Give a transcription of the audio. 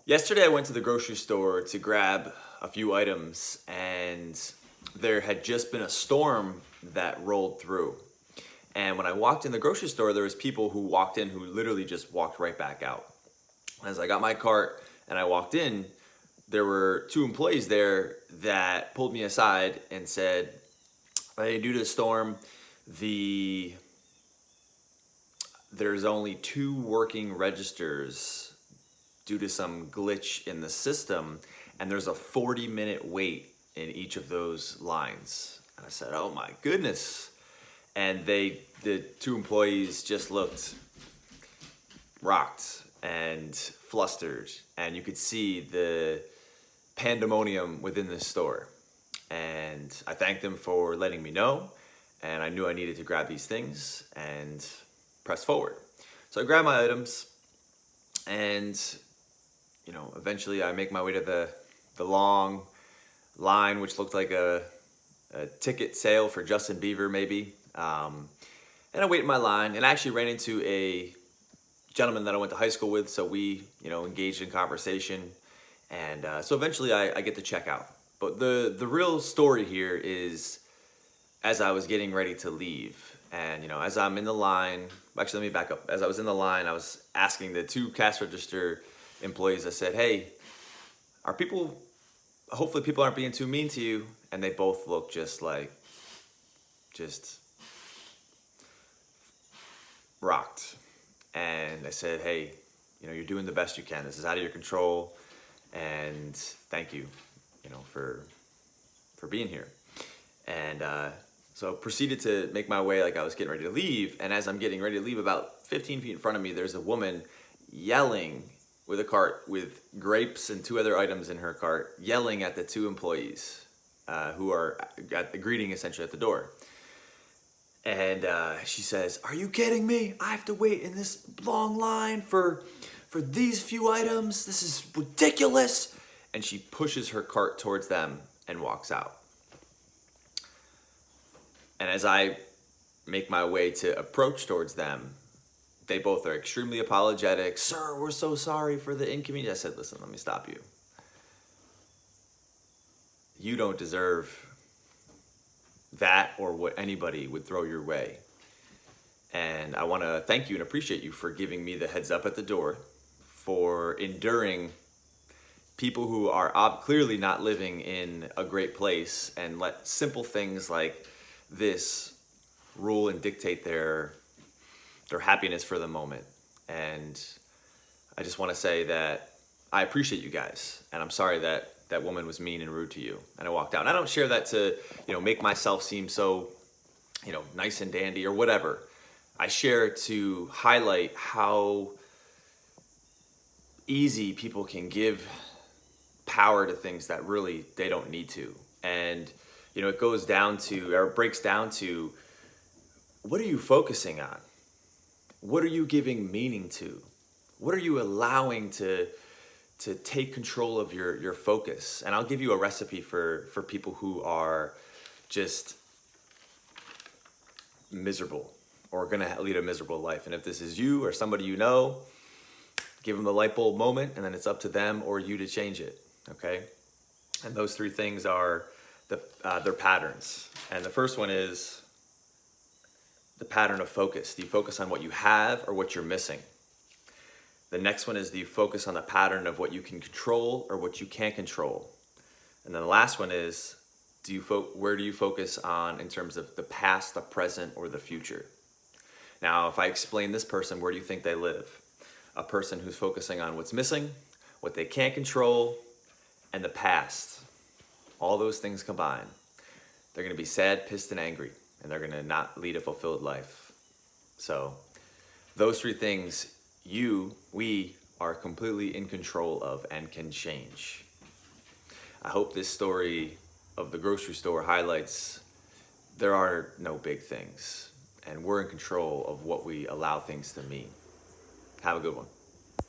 Yesterday I went to the grocery store to grab a few items and there had just been a storm that rolled through. And when I walked in the grocery store, there was people who walked in who literally just walked right back out. As I got my cart and I walked in, there were two employees there that pulled me aside and said, "Hey, due to the storm, the there's only two working registers due to some glitch in the system, and there's a 40-minute wait in each of those lines." And I said, "Oh my goodness." And the two employees just looked rocked and flustered, and you could see the pandemonium within the store. And I thanked them for letting me know, and I knew I needed to grab these things and press forward. So I grabbed my items, and eventually I make my way to the long line, which looked like a ticket sale for Justin Bieber, maybe. And I wait in my line, and I actually ran into a gentleman that I went to high school with, so we, engaged in conversation, and so eventually I get to check out. But the real story here is as I was getting ready to leave, and as I'm in the line. Actually, let me back up. As I was in the line, I was asking the two cash register employees. I said, "Hey, hopefully people aren't being too mean to you." And they both looked just rocked. And I said, "Hey, you're doing the best you can. This is out of your control, and thank you, for being here." And so proceeded to make my way like I was getting ready to leave. And as I'm getting ready to leave, about 15 feet in front of me, there's a woman yelling with a cart with grapes and two other items in her cart, yelling at the two employees who are at the greeting essentially at the door. And she says, "Are you kidding me? I have to wait in this long line for these few items. This is ridiculous." And she pushes her cart towards them and walks out. And as I make my way to approach towards them, they both are extremely apologetic. "Sir, we're so sorry for the inconvenience." I said, "Listen, let me stop you. You don't deserve that or what anybody would throw your way. And I want to thank you and appreciate you for giving me the heads up at the door, for enduring people who are clearly not living in a great place and let simple things like this rule and dictate their happiness for the moment." And I just want to say that I appreciate you guys, and I'm sorry that that woman was mean and rude to you. And I walked out. And I don't share that to make myself seem so nice and dandy or whatever. I share it to highlight how easy people can give power to things that really they don't need to. And it goes down to, or breaks down to, what are you focusing on? What are you giving meaning to? What are you allowing to take control of your focus? And I'll give you a recipe for people who are just miserable or gonna lead a miserable life. And if this is you or somebody give them the light bulb moment, and then it's up to them or you to change it, okay? And those three things are their patterns. And the first one is the pattern of focus. Do you focus on what you have or what you're missing? The next one is, do you focus on the pattern of what you can control or what you can't control? And then the last one is, where do you focus on in terms of the past, the present, or the future? Now, if I explain this person, where do you think they live? A person who's focusing on what's missing, what they can't control, and the past. All those things combined, they're going to be sad, pissed, and angry, and they're going to not lead a fulfilled life. So those three things, we are completely in control of and can change. I hope this story of the grocery store highlights there are no big things, and we're in control of what we allow things to mean. Have a good one.